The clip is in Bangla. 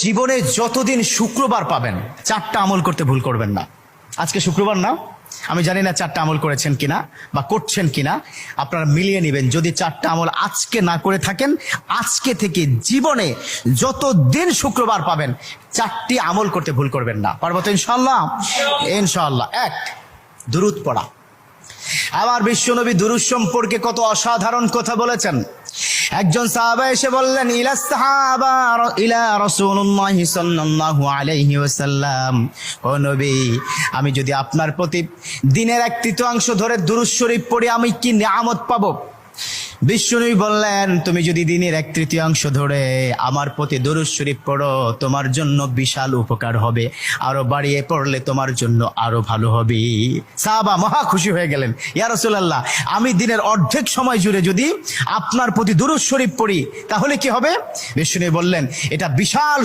জীবনে যতদিন শুক্রবার পাবেন 4টা আমল করতে ভুল করবেন না। আজকে শুক্রবার না, আমি জানি না 4টা আমল করেছেন কিনা বা করছেন কিনা, আপনারা মিলিয়ে নেবেন। যদি 4টা আমল আজকে না করে থাকেন, আজকে থেকে জীবনে যতদিন শুক্রবার পাবেন 4টি আমল করতে ভুল করবেন না। পারবো তো ইনশাআল্লাহ? ইনশাআল্লাহ। 1, দুরূদ পড়া। আমার বিশ্বনবী দুরূদ সম্পর্কে কত অসাধারণ কথা বলেছেন। একজন সাহাবা এসে বললেন, ইলা রাসূলুল্লাহ সাল্লাল্লাহু আলাইহি ওয়াসাল্লাম, ও নবী, আমি যদি আপনার প্রতি দিনের 1/3 ধরে দুরূদ শরীফ পড়ি আমি কি নিয়ামত পাবো? বিশ্বনবী বললেন, তুমি যদি দিনের 1/3 ধরে আমার প্রতি দুরূদ শরীফ পড়ো তোমার জন্য বিশাল উপকার হবে, আরো বাড়িয়ে পড়লে তোমার জন্য আরো ভালো হবে। সাহাবা মহা খুশি হয়ে গেলেন, ইয়া রাসূলুল্লাহ, আমি দিনের অর্ধেক সময় জুড়ে যদি আপনার প্রতি দুরূদ শরীফ পড়ি তাহলে কি হবে? বিশ্বনবী বললেন, এটা বিশাল